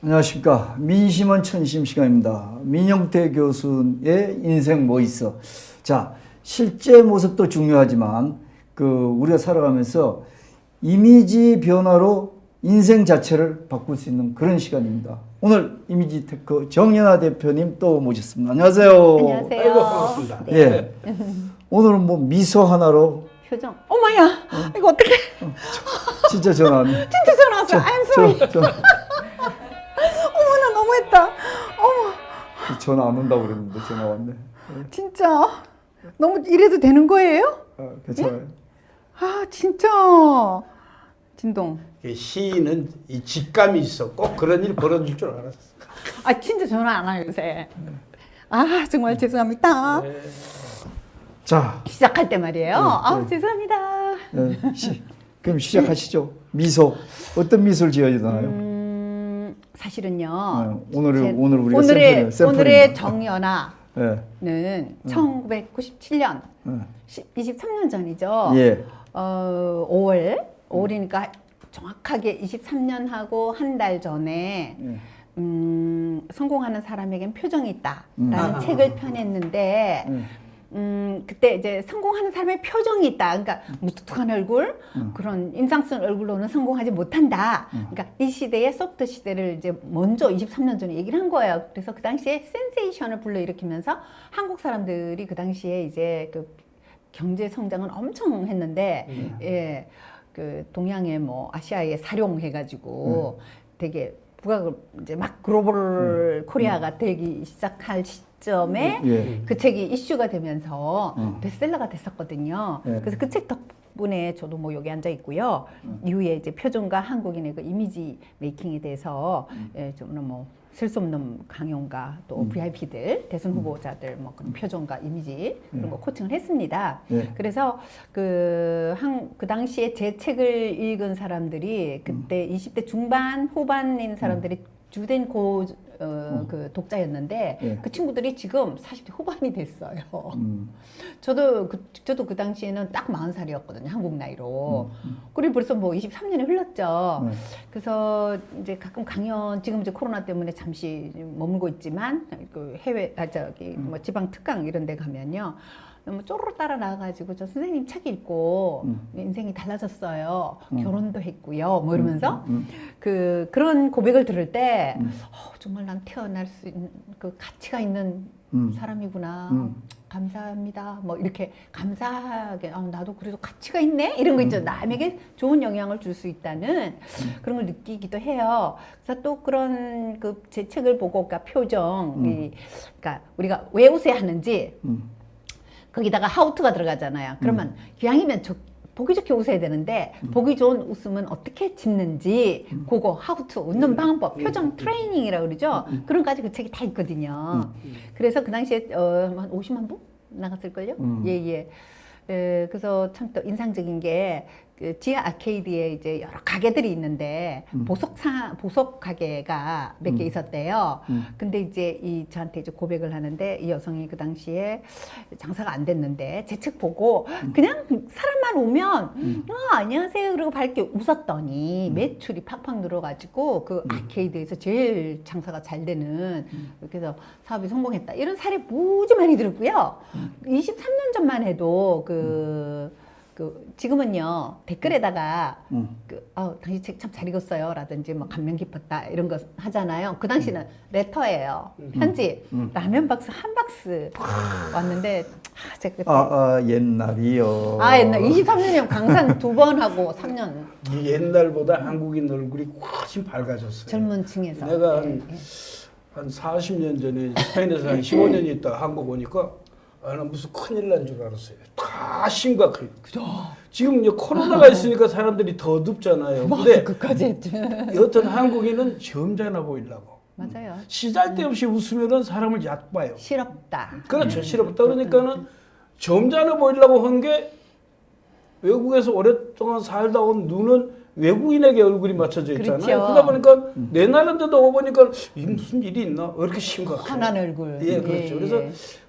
안녕하십니까. 민심원 천심 시간입니다. 민영태 교수의 인생 뭐 있어. 자, 실제 모습도 중요하지만 우리가 살아가면서 이미지 변화로 인생 자체를 바꿀 수 있는 그런 시간입니다. 오늘 이미지 테크 정연아 대표님 또 모셨습니다. 안녕하세요. 안녕하세요. 아이고, 반갑습니다. 네. 예. 오늘은 뭐 미소 하나로 표정. 어머야, 이거 어떡해. 진짜 전화 왔네. 진짜 전화 왔어요. I'm sorry. 어머나, 너무했다. 어머, 전화 안 온다고 그랬는데 전화 왔네. 진짜. 너무 이래도 되는 거예요? 괜찮아요. 아, 진짜. 진동. 시인은 이 직감이 있어. 꼭 그런 일 벌어질 줄 알았어. 아, 진짜 전화 안 와요, 요새. 아, 정말 죄송합니다. 네. 자, 시작할 때 말이에요. 아, 네. 죄송합니다. 그럼 시작하시죠. 미소. 어떤 미소를 지어야 되나요? 사실은요. 오늘 우리가 오늘의 샘플입니다. 정연아는 네. 1997년, 23년 전이죠. 예. 5월이니까 정확하게 23년하고 한 달 전에 성공하는 사람에겐 표정이 있다라는 책을 펴냈는데 그때 이제 성공하는 사람의 표정이 있다. 그러니까 무뚝뚝한 얼굴, 그런 인상 쓴 얼굴로는 성공하지 못한다. 그러니까 이 시대의 소프트 시대를 이제 먼저 23년 전에 얘기를 한 거예요. 그래서 그 당시에 센세이션을 불러일으키면서 한국 사람들이 그 당시에 이제 그 경제 성장은 엄청 했는데, 예, 그 동양의 뭐 아시아에 사룡해가지고 되게 부각을 이제 막 글로벌 코리아가 되기 시작할 시점에 예. 그 책이 이슈가 되면서 베스트셀러가 됐었거든요. 예. 그래서 그 책 덕분에 저도 뭐 여기 앉아 있고요. 이후에 이제 표정과 한국인의 그 이미지 메이킹에 대해서 예, 좀은 뭐 셀 수 없는 강연가 또 VIP들 대선 후보자들 뭐 그런 표정과 이미지 그런 거 코칭을 했습니다. 예. 그래서 그 당시에 제 책을 읽은 사람들이 그때 20대 중반 후반인 사람들이 주된 그 독자였는데 예. 그 친구들이 지금 40대 후반이 됐어요. 저도 그 당시에는 딱 40살이었거든요. 한국 나이로. 그리고 벌써 뭐 23년이 흘렀죠. 그래서 이제 가끔 강연, 지금 이제 코로나 때문에 잠시 머물고 있지만 그 해외, 뭐 지방 특강 이런 데 가면요. 너무 쪼르르 따라 나와가지고 저 선생님 책 읽고 인생이 달라졌어요. 결혼도 했고요. 뭐 이러면서 그런 고백을 들을 때 정말 난 태어날 수 있는 그 가치가 있는 사람이구나. 감사합니다. 뭐 이렇게 감사하게 나도 그래도 가치가 있네 이런 거 있죠. 남에게 좋은 영향을 줄 수 있다는 그런 걸 느끼기도 해요. 그래서 또 그런 그 제 책을 보고 그러니까 표정이 그러니까 우리가 왜 웃어야 하는지 거기다가 하우투가 들어가잖아요. 그러면 기왕이면 보기 좋게 웃어야 되는데 보기 좋은 웃음은 어떻게 짓는지 그거 하우투 웃는 방법 표정 트레이닝이라고 그러죠. 그런 까지 그 책이 다 있거든요. 그래서 그 당시에 한 50만 부 나갔을걸요. 예. 그래서 참 또 인상적인 게 그 지하 아케이드에 이제 여러 가게들이 있는데 보석 가게가 몇 개 있었대요. 근데 이제 저한테 이제 고백을 하는데 이 여성이 그 당시에 장사가 안 됐는데 제 책 보고 그냥 사람만 오면 안녕하세요 그러고 밝게 웃었더니 매출이 팍팍 늘어가지고 그 아케이드에서 제일 장사가 잘 되는 그래서 사업이 성공했다 이런 사례 무지 많이 들었고요. 23년 전만 해도 지금은요 댓글에다가 당신 책 참 잘 읽었어요 라든지 뭐 감명 깊었다 이런 거 하잖아요. 그 당시는 레터예요. 편지 라면 박스 한 박스 왔는데 제가 그때 옛날이요. 옛날 23년이면 강산 2번 하고 3년 이 옛날보다 한국인 얼굴이 훨씬 밝아졌어요. 젊은 층에서 내가 한 40년 전에 스페인에서 한 15년 있다 한국 오니까 나는 무슨 큰일 난 줄 알았어요. 다 심각해요. 그죠? 지금 이제 코로나가 있으니까 사람들이 더 어둡잖아요. 근데 끝까지 했죠. 여튼 한국인은 점잖아 보이려고. 맞아요. 시잘데없이 웃으면은 사람을 얕봐요. 실없다. 그렇죠. 싫었다. 그러니까는 점잖아 보이려고 한 게 외국에서 오랫동안 살다 온 눈은 외국인에게 얼굴이 맞춰져 있잖아요. 그렇죠. 그러다 보니까 내 나름대로 와보니까 이 무슨 일이 있나? 왜 이렇게 심각해? 환한 얼굴. 예, 그렇죠. 그래서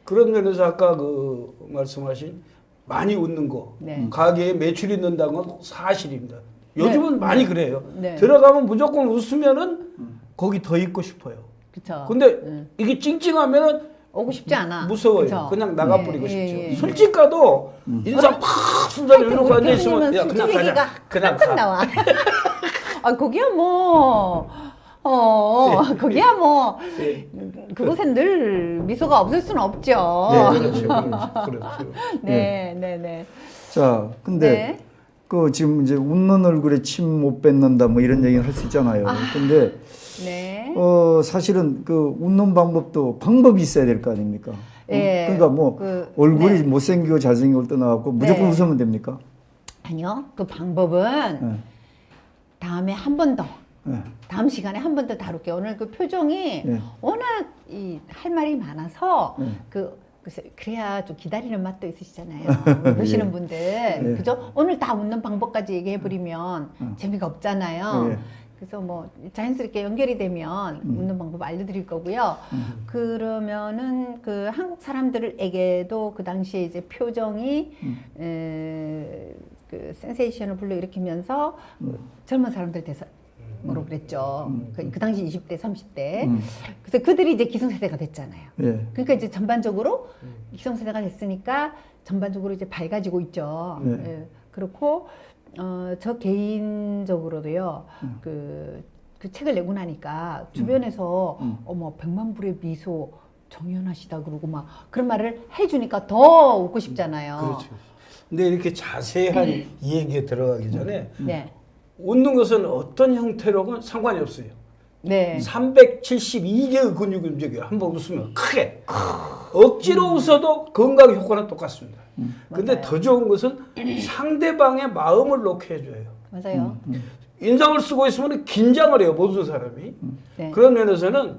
그런 면에서 아까 그 말씀하신 많이 웃는 거, 네. 가게에 매출이 는다는 건 사실입니다. 요즘은 네. 많이 그래요. 네. 들어가면 무조건 웃으면은 거기 더 있고 싶어요. 그쵸. 근데 이게 찡찡하면은 오고 싶지 않아. 무서워요. 그쵸? 그냥 나가버리고 싶죠. 예. 술집 가도 인상 팍 순간 이러고 앉아 있으면 야 술집 그냥 얘기가 가자. 그냥 한참 가. 나와. 아 거기야 뭐. 거기야 뭐 예. 그곳엔 늘 미소가 없을 수는 없죠. 그렇죠. 그렇죠. 네, 네, 네. 자, 근데 네. 그 지금 이제 웃는 얼굴에 침 못 뱉는다 뭐 이런 얘기를 할 수 있잖아요. 근데 네. 사실은 그 웃는 방법도 방법이 있어야 될 거 아닙니까? 예. 그러니까 뭐 얼굴이 네. 못생기고 잘생기고 떠나갖고 무조건 네. 웃으면 됩니까? 아니요. 그 방법은 네. 다음에 한 번 더. 네. 다음 시간에 한 번 더 다룰게요. 오늘 그 표정이 네. 워낙 할 말이 많아서 네. 그래야 좀 기다리는 맛도 있으시잖아요. 보시는 예. 분들. 예. 그죠? 오늘 다 웃는 방법까지 얘기해버리면 재미가 없잖아요. 예. 그래서 뭐 자연스럽게 연결이 되면 웃는 방법 알려드릴 거고요. 그러면은 그 한국 사람들에게도 그 당시에 이제 표정이 그 센세이션을 불러일으키면서 젊은 사람들 대상으로 그랬죠. 그 당시 20대, 30대. 그래서 그들이 이제 기성세대가 됐잖아요. 예. 그러니까 이제 전반적으로 기성세대가 됐으니까 전반적으로 이제 밝아지고 있죠. 네. 예. 그렇고 저 개인적으로도요. 그 책을 내고 나니까 주변에서 어머 100만 불의 미소 정연하시다 그러고 막 그런 말을 해주니까 더 웃고 싶잖아요. 그렇죠. 근데 이렇게 자세한 이 얘기에 들어가기 전에 네. 웃는 것은 어떤 형태로는 상관이 없어요. 네. 372개의 근육이 움직여요. 한번 웃으면 크게. 억지로 웃어도 건강 효과는 똑같습니다. 근데 맞아요. 더 좋은 것은 상대방의 마음을 놓게 해줘요. 맞아요. 인상을 쓰고 있으면 긴장을 해요, 모든 사람이. 네. 그런 면에서는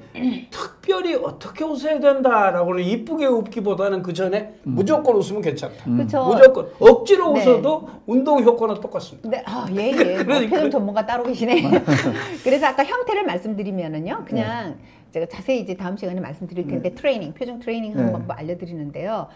특별히 어떻게 웃어야 된다라고는 이쁘게 웃기보다는 그 전에 무조건 웃으면 괜찮다. 그렇죠. 무조건. 억지로 네. 웃어도 운동 효과는 똑같습니다. 네, 예. 뭐 그러니까. 표정 전문가 따로 계시네. 그래서 아까 형태를 말씀드리면은요, 그냥 제가 자세히 이제 다음 시간에 말씀드릴 텐데 트레이닝, 표정 트레이닝 하는 네. 방법 알려드리는데요.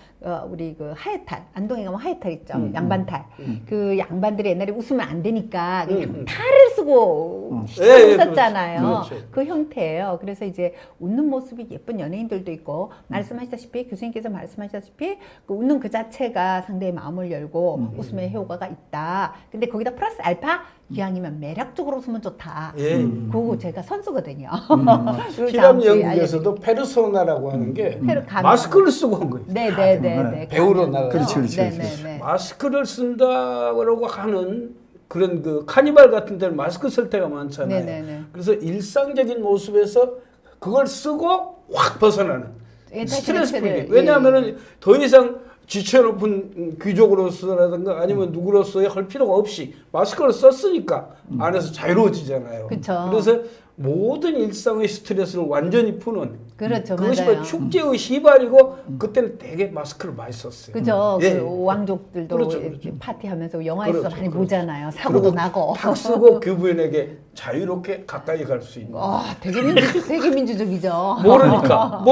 우리 그 하회탈, 안동에 가면 하회탈 있죠, 양반탈. 그 양반들이 옛날에 웃으면 안 되니까 그냥 탈을 쓰고 예, 예, 웃었잖아요. 그렇죠. 그 형태예요. 그래서 이제 웃는 모습이 예쁜 연예인들도 있고 말씀하시다시피 교수님께서 말씀하시다시피 그 웃는 그 자체가 상대의 마음을 열고 웃음의 효과가 있다. 근데 거기다 플러스 알파 기왕이면 매력적으로 웃으면 좋다. 예. 그거 제가 선수거든요. 그걸 실험 다음 주에 연구에서도 페르소나라고 하는 게 가면. 마스크를 쓰고 한 거예요. 네네네. 배우러 나가서. 그렇지, 그렇지, 네네네. 마스크를 쓴다고 하는 그런 그 카니발 같은 데는 마스크 쓸 때가 많잖아요. 네네네. 그래서 일상적인 모습에서 그걸 쓰고 확 벗어나는 예, 스트레스 다시 풀기. 예. 왜냐하면은 더 이상 지쳐높은 귀족으로서라든가 아니면 누구로서의 할 필요가 없이 마스크를 썼으니까 안에서 자유로워지잖아요. 그쵸. 그래서 모든 일상의 스트레스를 완전히 푸는 그렇죠, 그것이 맞아요. 바로 축제의 시발이고 그때는 되게 마스크를 많이 썼어요. 그죠. 예. 그 왕족들도 그렇죠, 이렇게 그렇죠. 파티하면서 영화에서 그렇죠, 많이 그렇죠. 보잖아요. 사고도 나고. 탁 쓰고 그분에게 자유롭게 가까이 갈 수 있는. 되게 민주적이죠. 모르니까.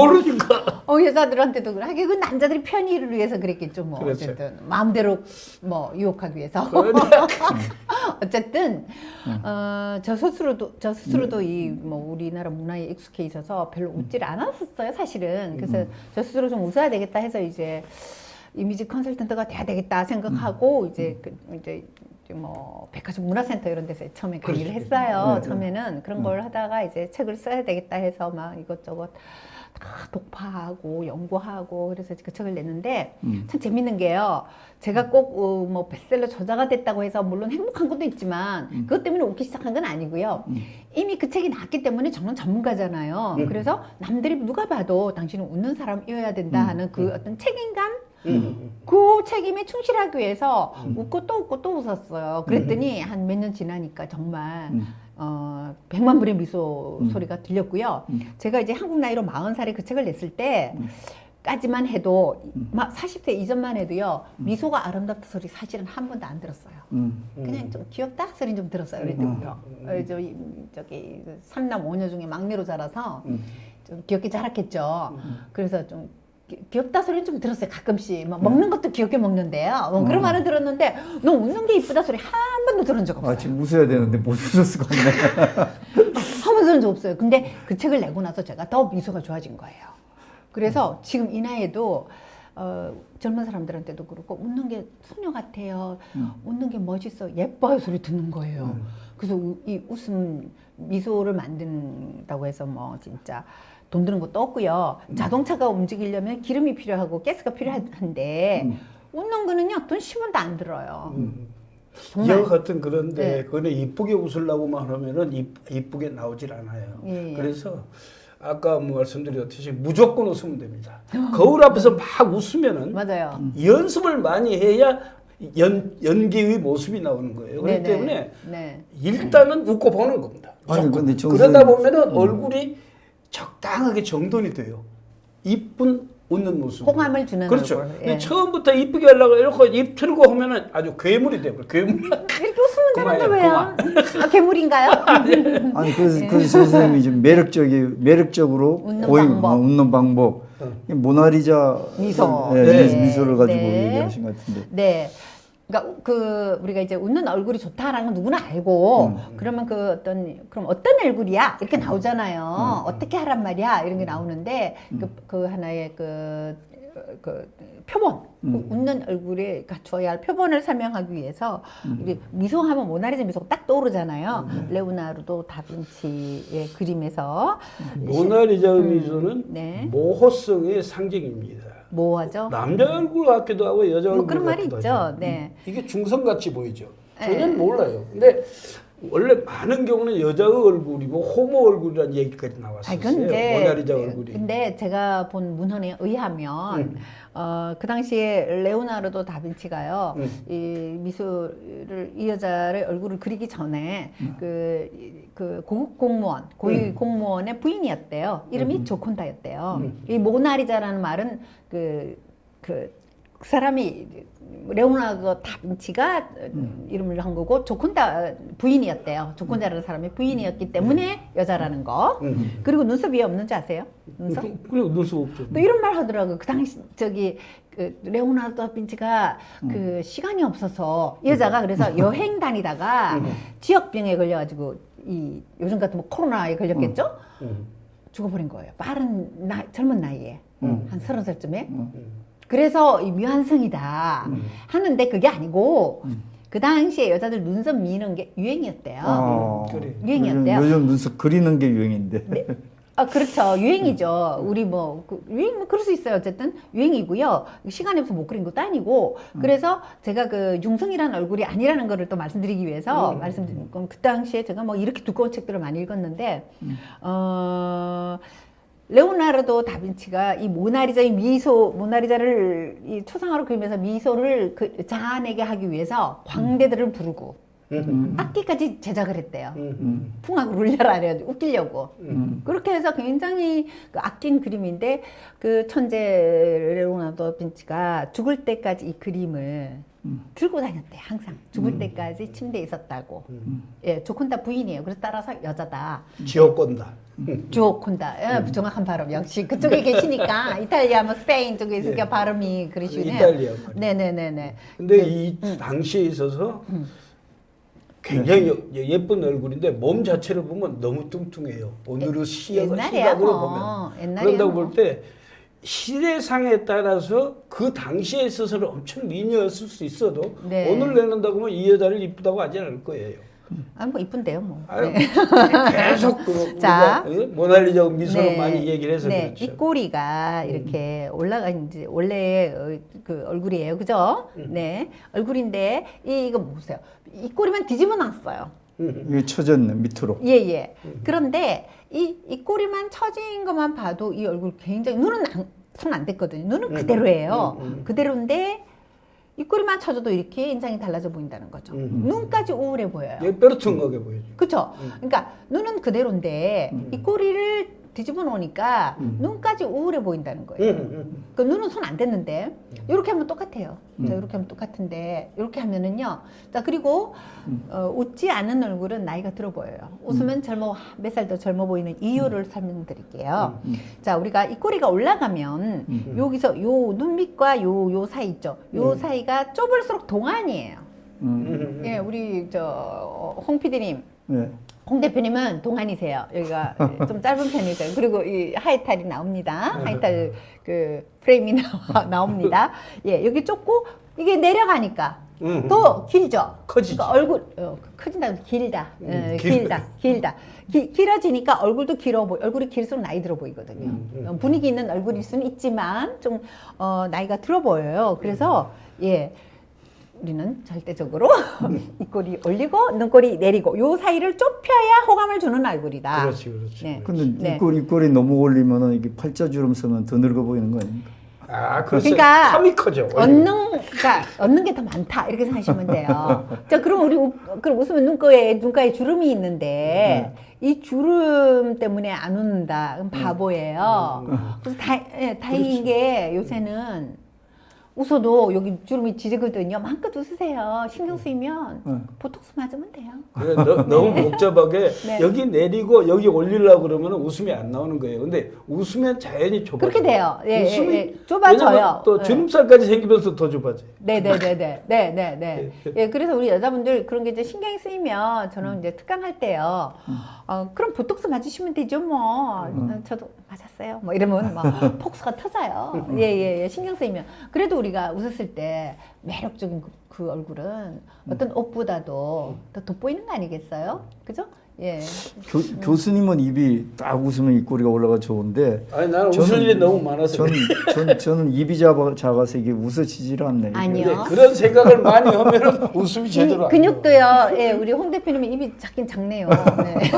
여자들한테도 그래. 하긴 그 남자들이 편의를 위해서 그랬겠죠. 뭐 그렇죠. 어쨌든 마음대로 뭐 유혹하기 위해서. 어쨌든 저 스스로도 이 뭐 우리나라 문화에 익숙해 있어서 별로 웃지를 않았었어요, 사실은. 그래서 저 스스로 좀 웃어야 되겠다 해서 이제 이미지 컨설턴트가 돼야 되겠다 생각하고 이제 이제 뭐 백화점 문화센터 이런 데서 처음에 강의를 했어요. 처음에는 그런 걸 하다가 이제 책을 써야 되겠다 해서 막 이것저것 다 독파하고 연구하고 그래서 그 책을 냈는데 참 재밌는 게요. 제가 꼭 뭐 베스트셀러 저자가 됐다고 해서 물론 행복한 것도 있지만 그것 때문에 웃기 시작한 건 아니고요. 이미 그 책이 나왔기 때문에 저는 전문가잖아요. 그래서 남들이 누가 봐도 당신은 웃는 사람이어야 된다 하는 그 어떤 책임감 그 책임에 충실하기 위해서 웃고 또 웃었어요. 그랬더니 한 몇 년 지나니까 정말 100만 불의 미소 소리가 들렸고요. 제가 이제 한국 나이로 40살에 그 책을 냈을 때 까지만 해도 막 40세 이전만 해도요. 미소가 아름답다 소리 사실은 한 번도 안 들었어요. 그냥 좀 귀엽다 소리는 좀 들었어요. 그랬더니 저기 3남 5녀 중에 막내로 자라서 좀 귀엽게 자랐겠죠. 그래서 좀 귀엽다 소리는 좀 들었어요. 가끔씩 막 먹는 것도 귀엽게 먹는데요. 그런 말을 들었는데 너 웃는 게 이쁘다 소리 한 번도 들은 적 없어요. 지금 웃어야 되는데 못 웃을 수가 없네. 한 번도 완전 없어요. 근데 그 책을 내고 나서 제가 더 미소가 좋아진 거예요. 그래서 지금 이 나이에도 젊은 사람들한테도 그렇고 웃는 게 소녀 같아요. 웃는 게 멋있어. 예뻐요 소리 듣는 거예요. 그래서 이 웃음 미소를 만든다고 해서 뭐 진짜 돈 드는 것도 없고요. 자동차가 움직이려면 기름이 필요하고 가스가 필요한데 웃는 거는요 돈 10원도 안 들어요. 정말. 여하튼 그런데 네. 그거는 이쁘게 웃으려고만 하면은 이쁘게 나오질 않아요. 예, 예. 그래서 아까 뭐 말씀드렸듯이 무조건 웃으면 됩니다. 거울 앞에서 막 웃으면은 맞아요. 연습을 많이 해야 연기의 모습이 나오는 거예요. 그렇기 네네. 때문에 네. 일단은 웃고 보는 겁니다. 아니, 무조건. 근데 정 그러다 선생님- 보면은 얼굴이 적당하게 정돈이 돼요. 이쁜 웃는 모습. 호감을 주는 그렇죠. 얼굴. 근데 예. 처음부터 이쁘게 하려고 이렇게 입 틀고 하면은 아주 괴물이 돼버려. 괴물. 이렇게 웃으면 되는데 그만해요, 왜요? 아, 괴물인가요? 아니 그 선생님이 좀 매력적으로 웃는 고잉, 방법. 웃는 방법. 모나리자 미소. 네, 네. 미소를 가지고 네. 얘기하신 것 같은데. 네. 그러니까 그 우리가 이제 웃는 얼굴이 좋다라는 건 누구나 알고 그러면 그럼 어떤 얼굴이야 이렇게 나오잖아요. 어떻게 하란 말이야 이런 게 나오는데 그 하나의 그 표본 웃는 얼굴에 갖춰야 할 표본을 설명하기 위해서 우리 미소하면 모나리자 미소가 딱 떠오르잖아요. 레오나르도 다빈치의 그림에서 모나리자의 미소는 네. 모호성의 상징입니다. 뭐하죠? 남자 얼굴 같기도 하고 여자 얼굴 뭐 그런 말이 같기도 있죠. 하죠. 네. 이게 중성같이 보이죠. 네. 전혀 몰라요. 근데 원래 많은 경우는 여자의 얼굴이고 호모 얼굴이라는 얘기까지 나왔었어요. 모나리자 얼굴이. 근데 제가 본 문헌에 의하면 그 당시에 레오나르도 다빈치가요 이 미소를 이 여자의 얼굴을 그리기 전에 그 고급 공무원 고위 공무원의 부인이었대요. 이름이 조콘다였대요. 이 모나리자라는 말은 그 사람이 레오나르도 다빈치가 이름을 한 거고 조콘다 부인이었대요. 조콘다라는 사람이 부인이었기 때문에 여자라는 거. 그리고 눈썹이 없는지 아세요? 눈썹? 그리고 눈썹 없죠. 또 이런 말 하더라고요. 그 당시 그 레오나르도 다빈치가 그 시간이 없어서 이 여자가 그래서 여행 다니다가 지역병에 걸려가지고 이 요즘 같은 뭐 코로나에 걸렸겠죠? 죽어버린 거예요. 젊은 나이에 한 30살쯤에. 그래서 이 미완성이다 하는데 그게 아니고 그 당시에 여자들 눈썹 미는 게 유행이었대요. 그래. 유행이었대요. 요즘 눈썹 그리는 게 유행인데. 네. 아, 그렇죠. 유행이죠. 우리 유행 뭐 그럴 수 있어요. 어쨌든 유행이고요. 시간이 없어서 못 그린 것도 아니고. 그래서 제가 그 융성이라는 얼굴이 아니라는 거를 또 말씀드리기 위해서 말씀드린 건 그 당시에 제가 뭐 이렇게 두꺼운 책들을 많이 읽었는데 레오나르도 다빈치가 이 모나리자를 이 초상화로 그리면서 미소를 자아내게 하기 위해서 광대들을 부르고 악기까지 제작을 했대요. 풍악을 울려라 그래가지고 웃기려고. 그렇게 해서 굉장히 아낀 그림인데 그 천재 레오나르도 다빈치가 죽을 때까지 이 그림을 들고 다녔대. 항상 죽을 때까지 침대에 있었다고. 예, 조콘다 부인이에요. 그래서 따라서 여자다. 지옥건다. 조콘다. 예, 정확한 발음. 역시 그쪽에 계시니까 이탈리아, 뭐 스페인 쪽에 있으니까 발음이 그러시네요. 이탈리아 말이에요. 네네네네. 근데 이 당시에 있어서 굉장히 예쁜 얼굴인데 몸 자체를 보면 너무 뚱뚱해요. 오늘의 시각으로 보면. 옛날에요. 그런다고 볼 때 시대상에 따라서 그 당시에 있어서는 엄청 미녀였을 수 있어도 네. 오늘 내는다고 하면 이 여자를 이쁘다고 하지 않을 거예요. 아, 뭐 이쁜데요, 뭐. 아유, 네. 계속 자. 우리가 모나리자 미소로 네. 많이 얘기를 해서 네, 그렇죠. 이 꼬리가 이렇게 이제 원래 그 얼굴이에요, 그죠? 네, 얼굴인데 이거 보세요. 이 꼬리만 뒤집어 놨어요. 이게 쳐졌네 밑으로. 예. 그런데 이 꼬리만 처진 것만 봐도 이 얼굴 굉장히 눈은 손 안 댔거든요. 눈은 그대로예요. 그대로인데 이 꼬리만 쳐져도 이렇게 인상이 달라져 보인다는 거죠. 눈까지 우울해 보여요. 뾰루퉁하게 보이죠. 그렇죠. 그러니까 눈은 그대로인데 이 꼬리를 뒤집어 놓으니까 눈까지 우울해 보인다는 거예요. 그 눈은 손 안 댔는데 이렇게 하면 똑같아요. 자, 이렇게 하면 똑같은데 이렇게 하면은요. 자, 그리고 웃지 않은 얼굴은 나이가 들어 보여요. 웃으면 몇 살 더 젊어 보이는 이유를 설명드릴게요. 자, 우리가 이 꼬리가 올라가면 여기서 요 눈밑과 요 사이 있죠. 요 사이가 좁을수록 동안이에요. 예, 우리 홍 PD님 네. 홍 대표님은 동안이세요. 여기가 좀 짧은 편이세요. 그리고 이 하이탈이 나옵니다. 하이탈 그 프레임이 나옵니다. 예, 여기 좁고 이게 내려가니까 더 길죠. 커지지. 그러니까 얼굴 커진다 길다. 길다. 길어지니까 얼굴도 길어 보이. 얼굴이 길수록 나이 들어 보이거든요. 분위기 있는 얼굴일 수는 있지만 좀 나이가 들어 보여요. 그래서 예. 우리는 절대적으로 입꼬리 올리고 눈꼬리 내리고 요 사이를 좁혀야 호감을 주는 얼굴이다. 그렇지, 그렇지. 네. 근데 네. 입꼬리 너무 올리면은 이게 팔자주름 서면 더 늙어 보이는 거 아닙니까? 아, 글쎄, 그러니까 탐이 커져. 얻는 게 더 많다 이렇게 생각하시면 돼요. 자, 그럼 그럼 웃으면 눈가에 주름이 있는데 이 주름 때문에 안 웃는다. 그럼 바보예요. 그래서 다행인 게 요새는 웃어도 여기 주름이 지지거든요. 마음껏 웃으세요. 신경 쓰이면 보톡스 맞으면 돼요. 그래, 너무 복잡하게 네. 여기 내리고 여기 올리려고 그러면 웃음이 안 나오는 거예요. 근데 웃으면 자연히 좁아져. 그렇게 돼요. 예, 웃음이 예. 좁아져요. 왜냐면 또 예. 주름살까지 생기면서 더 좁아져. 네네네네. 예, 그래서 우리 여자분들 그런 게 이제 신경이 쓰이면 저는 이제 특강할 때요. 그럼 보톡스 맞으시면 되죠, 뭐. 저도 맞았어요. 뭐 이러면 막 폭스가 터져요. 예. 신경 쓰이면. 그래도 우리가 웃었을 때 매력적인 그 얼굴은 어떤 옷보다도 더 돋보이는 거 아니겠어요? 그죠? 예. 교수님은 입이 딱 웃으면 입꼬리가 올라가 좋은데 아니 나는 웃을 일이 너무 많아서. 저는 입이 작아서 이게 웃어지질 않네요. 아니요. 근데 그런 생각을 많이 하면 웃음이 제대로 안 나와요. 근육도요. 예, 우리 홍 대표님은 입이 작긴 작네요. 네.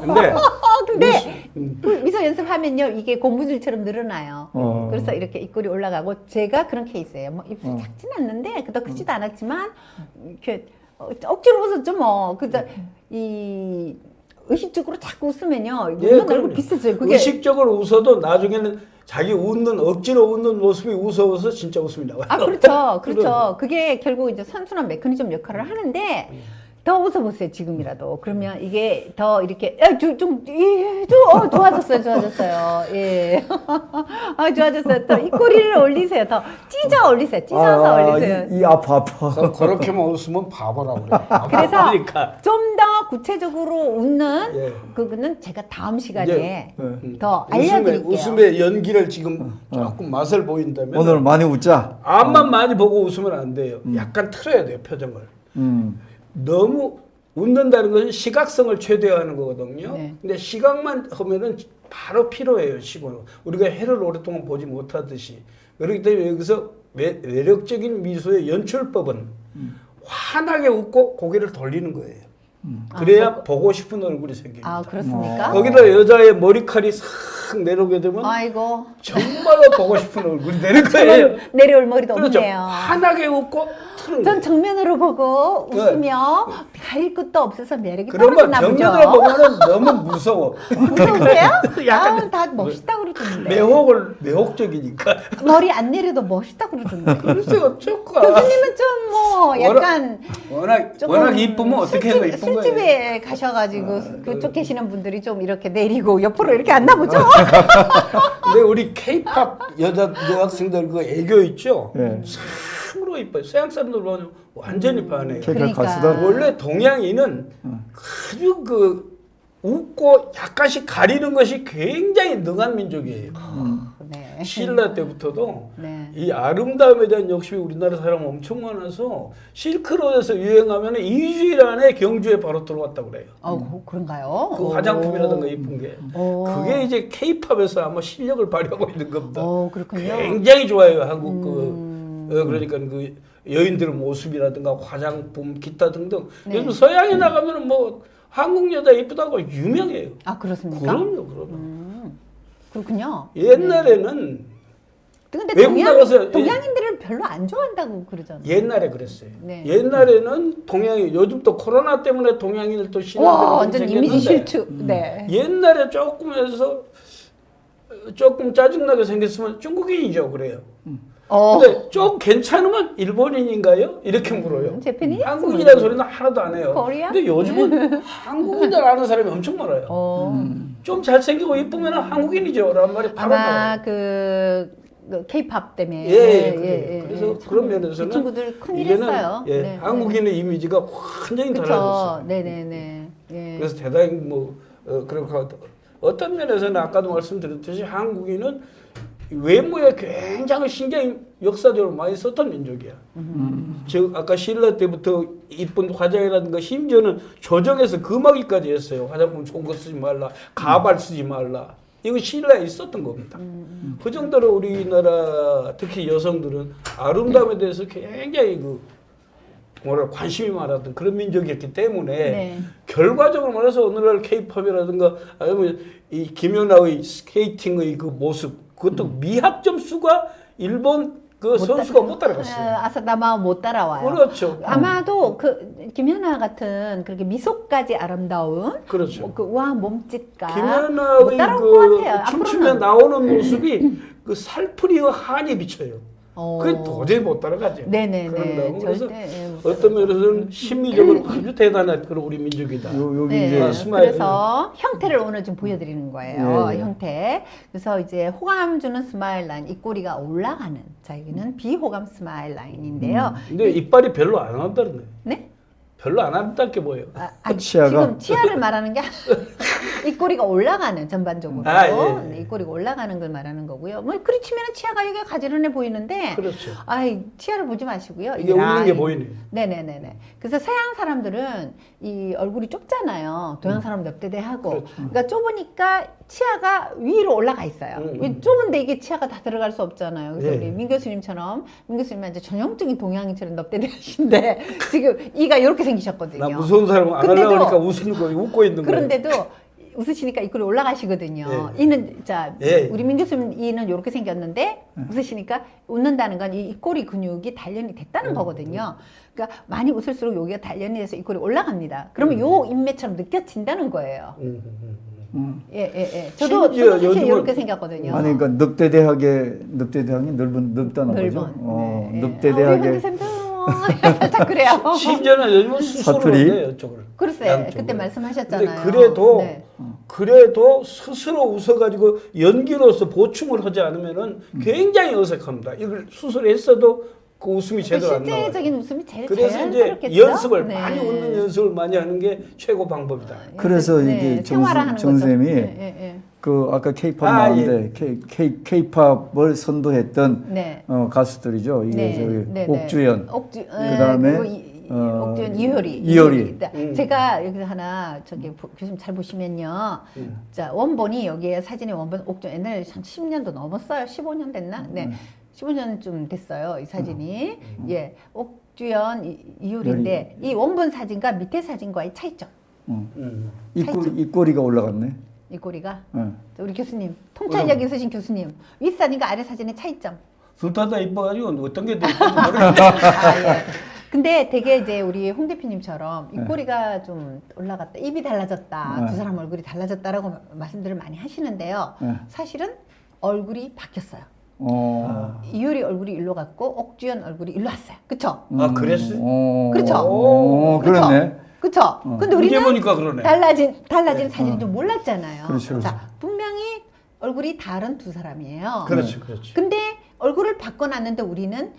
근데 근데 미소 연습하면요 이게 고무줄처럼 늘어나요. 그래서 이렇게 입꼬리 올라가고 제가 그런 케이스예요. 뭐 입술이 작진 않는데 그렇다 크지도 않았지만 이렇게 억지로 웃었죠 뭐. 그래서 이 의식적으로 자꾸 웃으면요 예, 웃는 얼굴 그럼요. 비슷해져요. 그게 의식적으로 웃어도 나중에는 자기 억지로 웃는 모습이 무서워서 진짜 웃음이 나와요. 아 그렇죠. 그게 결국 이제 선순환 메커니즘 역할을 하는데. 더 웃어보세요 지금이라도. 그러면 이게 더 이렇게 좋아졌어요. 예. 좋아졌어요. 더 입꼬리를 올리세요. 더 찢어 올리세요. 찢어서 올리세요. 이 아파. 그렇게만 웃으면 바보라고 그래. 그래서 그러니까. 좀 더 구체적으로 웃는 예. 그거는 제가 다음 시간에 예. 더 알려드릴게요. 웃음의 연기를 지금 조금 맛을 보인다면 오늘 많이 웃자. 앞만 많이 보고 웃으면 안 돼요. 약간 틀어야 돼요 표정을. 너무 웃는다는 것은 시각성을 최대화하는 거거든요. 네. 근데 시각만 하면은 바로 피로해요. 시고는 우리가 해를 오랫동안 보지 못하듯이. 그렇기 때문에 여기서 매력적인 미소의 연출법은 환하게 웃고 고개를 돌리는 거예요. 그래야 보고 싶은 얼굴이 생깁니다. 아 그렇습니까? 거기다 여자의 머리칼이 싹 내려오게 되면 아이고 정말로 보고 싶은 얼굴이 되는 거예요. 내려올 머리도 그렇죠. 없네요. 환하게 웃고 트는 전 거예요. 정면으로 보고 네. 웃으며 가릴 것도 없어서 매력이 그러면 떨어지나 보죠. 정면으로 보면은 너무 무서워. 무서우세요? 약간 다 멋있다 그러던데. 매혹적이니까. 머리 안 내려도 멋있다 그러던데. 글쎄요, 조금. 교수님은 좀 뭐 약간 워낙 이쁘면 어떻게 해도 이쁜 거예요. 술집에 가셔가지고 그쪽 계시는 분들이 좀 이렇게 내리고 옆으로 이렇게 앉나 보죠? 근데 우리 K-팝 여학생들 그 애교 있죠? 네. 참으로 이뻐요. 서양 사람들 보면 완전히 반해요. 그러니까. 가수다. 원래 동양인은 아주 그 웃고 약간씩 가리는 것이 굉장히 능한 민족이에요. 네. 신라 때부터도 네. 이 아름다움에 대한 욕심이 우리나라 사람 엄청 많아서 실크로드에서 유행하면 2주일 안에 경주에 바로 들어왔다고 그래요. 그런가요? 그 화장품이라든가 이쁜 게. 그게 이제 K-팝에서 아마 실력을 발휘하고 있는 겁니다. 그렇군요. 굉장히 좋아요. 한국 그러니까 그 여인들 모습이라든가 화장품 기타 등등. 네. 요즘 서양에 나가면 뭐 한국 여자 이쁘다고 유명해요. 아 그렇습니까? 그럼요. 그렇군요. 옛날에는 근데 외국 나가서 동양인들을 별로 안 좋아한다고 그러잖아요. 옛날에 그랬어요. 네. 옛날에는 동양인, 요즘 또 코로나 때문에 동양인을 또 와 신한다고 완전 이미지 실추. 네. 옛날에 조금 짜증나게 생겼으면 중국인이죠 그래요. 근데 좀 괜찮으면 일본인인가요? 이렇게 물어요. 재팬이? 한국인이라는 소리는 하나도 안 해요. 코리아? 근데 요즘은 한국인들 아는 사람이 엄청 많아요. 좀 잘생기고 이쁘면 한국인이죠. 라는 말이 바로 아마 나와요. 그 K-팝 때문에. 예. 그래서 그런 면에서는 그 친구들 큰일 이제는 했어요. 네. 한국인의 이미지가 완전히 달라졌어요. 네네네. 예. 그래서 대단히 그렇고 어떤 면에서는 아까도 말씀드렸듯이 한국인은 외모에 굉장히 신경이 역사적으로 많이 썼던 민족이야. 즉 아까 신라 때부터 이쁜 화장이라든가 심지어는 조정에서 금하기까지 했어요. 화장품 좋은 거 쓰지 말라, 가발 쓰지 말라. 이거 신라에 있었던 겁니다. 그 정도로 우리나라 특히 여성들은 아름다움에 대해서 굉장히 관심이 많았던 그런 민족이었기 때문에 네. 결과적으로 말해서 오늘날 K-팝이라든가 아니면 이 김연아의 스케이팅의 그 모습 그것도 미학 점수가 일본 그 선수가 못 따라갔어요. 아사다마 못 따라와요. 그렇죠. 아마도 그 김연아 같은 그렇게 미소까지 아름다운 그렇죠. 그 우아한 몸짓과 못 김연아의 따라올 것 같아요. 그 춤추며 앞으로는. 나오는 모습이 그 살풀이와 한이 비쳐요. 그게 도저히 못 따라가죠. 네네네. 그런다고 그래서 절대 못 어떤 면에서는 심리적으로 아주 대단한 그런 우리 민족이다. 여기 네, 이제 스마일. 그래서 형태를 오늘 좀 보여드리는 거예요. 예, 예. 형태. 그래서 이제 호감 주는 스마일 라인, 입꼬리가 올라가는. 자, 여기는 비호감 스마일 라인인데요. 근데 이빨이 별로 안 한다는 거예요. 네? 별로 안 한다는 게 뭐예요? 치아가? 지금 치아를 말하는 게 입꼬리가 올라가는 전반적으로 예. 네, 입꼬리가 올라가는 걸 말하는 거고요. 뭐 그리 치면 치아가 여기가 가지런해 보이는데 그렇죠. 아이 치아를 보지 마시고요. 이게 웃는 게 보이네. 네네네네. 그래서 서양 사람들은 이 얼굴이 좁잖아요. 동양 사람 납대대하고. 그렇죠. 그러니까 좁으니까 치아가 위로 올라가 있어요. 좁은데 이게 치아가 다 들어갈 수 없잖아요. 그래서 예. 우리 민 교수님처럼 민 교수님은 이제 전형적인 동양인처럼 납대대하신데 지금 이가 이렇게 생기셨거든요. 나 무서운 사람 안 근데도- 하려고 하니까 웃는 거 웃고 있는 거예요. 그런데도 웃으시니까 입꼬리 올라가시거든요. 예. 이는 자 예. 우리 민 교수님 이는 이렇게 생겼는데 웃으시니까 웃는다는 건 이 입꼬리 근육이 단련이 됐다는 거거든요. 그러니까 많이 웃을수록 여기가 단련이 돼서 입꼬리 올라갑니다. 그러면 요 인매처럼 느껴진다는 거예요. 예. 저도 심지어 사실 요즘은- 이렇게 생겼거든요. 아니 그러니까 늑대대학이 넓다는 넓은. 거죠. 네, 예. 우리 늑대대학의 현대쌤도 살짝 그래요. 심지어는 요즘은 수술을 사투리? 해요, 이쪽을. 글쎄 양쪽을. 그때 말씀하셨잖아요. 근데 그래도 네. 그래도 스스로 웃어가지고 연기로서 보충을 하지 않으면은 굉장히 어색합니다. 이걸 수술했어도 그 웃음이 제대로 안 나와요. 실제적인 웃음이 제일 그래서 자연스럽겠죠. 이제 연습을 네. 많이 웃는 연습을 많이 하는 게 최고 방법이다. 그래서 이게 생활화하는 정 선생님이 거죠. 예. 그 아까 K-팝 아, 나왔는데 K-팝을 선도했던 네. 가수들이죠. 이게 네. 저기 네. 옥주연, 그다음에 그다음에 옥주연 이효리. 이효리. 제가 여기서 하나 저기 교수님 잘 보시면요. 자 원본이 여기에 사진의 원본 옥주연 옛날에 한 10년도 넘었어요. 15년 됐나? 네. 15년쯤 됐어요. 이 사진이. 예. 옥주연 이효리인데 이 원본 사진과 밑에 사진과의 차이점. 입꼬리가 올라갔네. 이 꼬리가 예. 우리 교수님 통찰력 있으신 교수님 윗사진과 아래 사진의 차이점. 둘 다 이뻐가지고 어떤 게 더 이쁜지 모르겠어요. 예. 근데 되게 이제 우리 홍 대표님처럼 입꼬리가 좀 올라갔다, 입이 달라졌다, 네. 두 사람 얼굴이 달라졌다라고 말씀들을 많이 하시는데요. 네. 사실은 얼굴이 바뀌었어요. 이효리 얼굴이 일로 갔고 옥주연 얼굴이 일로 왔어요. 그쵸? 아, 그랬어요? 그렇죠. 그러네. 그쵸? 근데 이제 우리는 보니까 그러네. 달라진 사진을 좀 몰랐잖아요. 그렇죠. 자, 분명히 얼굴이 다른 두 사람이에요. 그렇지, 그렇지. 근데 얼굴을 바꿔놨는데 우리는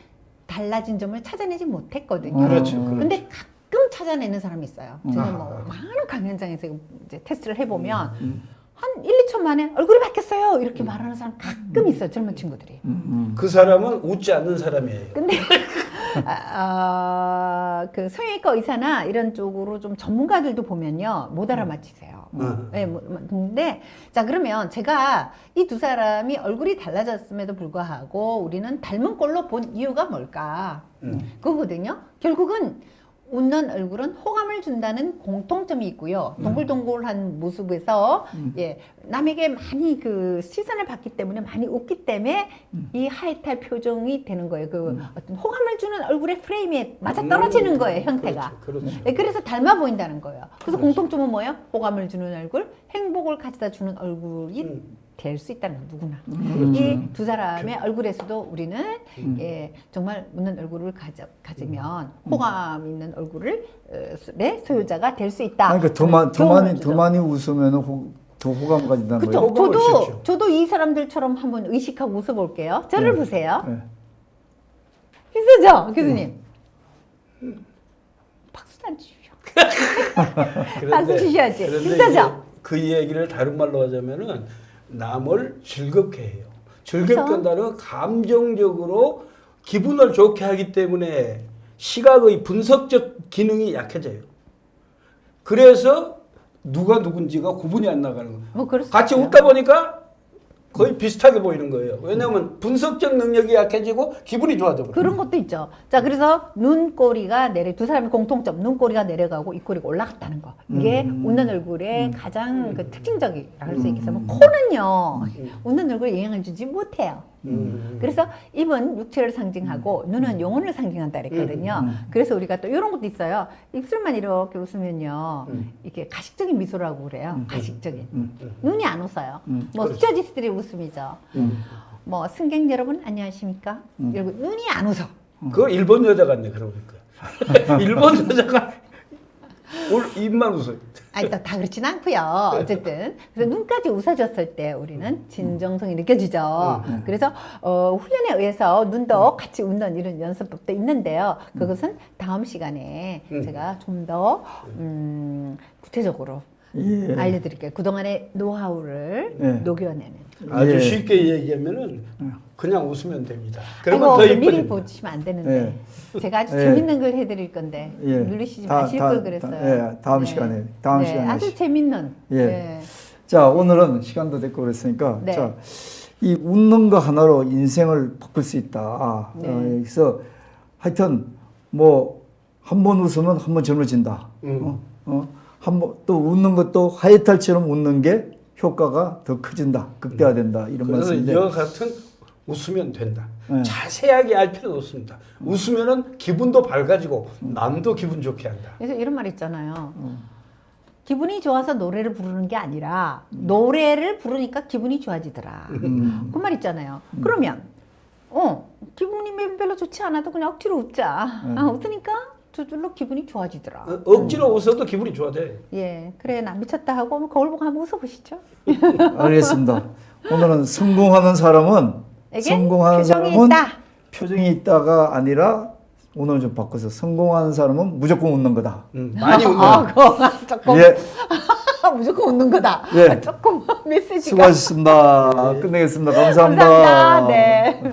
달라진 점을 찾아내지 못했거든요. 그렇죠, 근데 가끔 찾아내는 사람이 있어요. 제가 뭐 많은 강연장에서 이제 테스트를 해보면 한 1, 2초 만에 얼굴이 바뀌었어요. 이렇게 말하는 사람 가끔 있어요. 젊은 친구들이. 그 사람은 웃지 않는 사람이에요. 근데 그 성형외과 의사나 이런 쪽으로 좀 전문가들도 보면요 못 알아맞히세요. 네, 근데 자 그러면 제가 이 두 사람이 얼굴이 달라졌음에도 불구하고 우리는 닮은 꼴로 본 이유가 뭘까? 그거거든요. 결국은 웃는 얼굴은 호감을 준다는 공통점이 있고요. 동글동글한 모습에서 예, 남에게 많이 그 시선을 받기 때문에 많이 웃기 때문에 이 하이탈 표정이 되는 거예요. 그 어떤 호감을 주는 얼굴의 프레임에 맞아 떨어지는 거예요, 형태가. 그렇죠. 예, 그래서 닮아 보인다는 거예요. 그래서 공통점은 뭐예요? 호감을 주는 얼굴, 행복을 가져다 주는 얼굴이 될 수 있다는 거 누구나. 이 두 사람의 얼굴에서도 우리는 예, 정말 웃는 얼굴을 가지면 호감 있는 얼굴을 내 소유자가 될 수 있다. 그러니까 더 많이 웃으면 더 호감 가진다는 그렇죠. 거예요. 호감을 주죠. 저도 이 사람들처럼 한번 의식하고 웃어볼게요. 저를 보세요. 네. 비슷하죠, 교수님? 박수 안 주십시오. 박수 치셔야지. 그런데 비싸죠? 이제 그 얘기를 다른 말로 하자면은 남을 즐겁게 해요. 즐겁게 그렇죠. 한다는 건 감정적으로 기분을 좋게 하기 때문에 시각의 분석적 기능이 약해져요. 그래서 누가 누군지가 구분이 안 나가는 거예요. 뭐 그럴 수 같이 있어요. 웃다 보니까 거의 비슷하게 보이는 거예요. 왜냐하면 분석적 능력이 약해지고 기분이 좋아져 버려요. 그런 것도 있죠. 자, 그래서 눈꼬리가 두 사람의 공통점, 눈꼬리가 내려가고 입꼬리가 올라갔다는 거. 이게 웃는 얼굴의 가장 그 특징적이라고 할 수 있겠어요. 코는요, 웃는 얼굴에 영향을 주지 못해요. 그래서 입은 육체를 상징하고 눈은 영혼을 상징한다 그랬거든요. 그래서 우리가 또 이런 것도 있어요. 입술만 이렇게 웃으면요, 이게 가식적인 미소라고 그래요. 가식적인. 눈이 안 웃어요. 뭐 그렇죠. 스튜어디스들이 웃음이죠. 뭐 승객 여러분 안녕하십니까? 이러고 눈이 안 웃어. 그거 일본 여자 같네 그러니까. 일본 여자가 입만 웃어요. 아니 다 그렇진 않고요. 어쨌든 그래서 눈까지 웃어줬을 때 우리는 진정성이 느껴지죠. 그래서 훈련에 의해서 눈도 같이 웃는 이런 연습법도 있는데요. 그것은 다음 시간에 제가 좀 더 구체적으로 예. 알려드릴게요. 그동안의 노하우를 예. 녹여내는. 아주 예. 쉽게 얘기하면은 그냥 웃으면 됩니다. 아이고, 그러면 더 미리 이뻐집니다. 보시면 안 되는데 제가 아주 예. 재밌는 걸 해드릴 건데 예. 누르시지 다- 마실 다- 걸 그랬어요. 예, 다음 시간에, 다음 시간에 아주 하시- 재밌는. 예. 네. 자, 오늘은 시간도 됐고 그랬으니까 네. 자, 이 웃는 거 하나로 인생을 바꿀 수 있다. 네. 그래서 하여튼 뭐 한 번 웃으면 한 번 젊어진다. 한 번 또 웃는 것도 하이탈처럼 웃는 게 효과가 더 커진다, 극대화된다 이런 그래서 말씀인데. 이와 같은 웃으면 된다. 네. 자세하게 알 필요는 없습니다. 웃으면은 기분도 밝아지고 남도 기분 좋게 한다. 그래서 이런 말 있잖아요. 기분이 좋아서 노래를 부르는 게 아니라 노래를 부르니까 기분이 좋아지더라. 그 말 있잖아요. 그러면 기분이 별로 좋지 않아도 그냥 억지로 웃자. 웃으니까 저절로 기분이 좋아지더라. 억지로 웃어도 기분이 좋아져. 예, 그래 나 미쳤다 하고 거울 보고 한번 웃어보시죠. 알겠습니다. 오늘은 성공하는 사람은 에게 표정이 있다. 표정이 있다가 아니라 오늘 좀 바꿔서 성공하는 사람은 무조건 웃는 거다. 많이 웃는. 그거 조금 예, 무조건 웃는 거다. 예. 조금 메시지가. 수고하셨습니다. 끝내겠습니다. 감사합니다. 감사합니다. 네.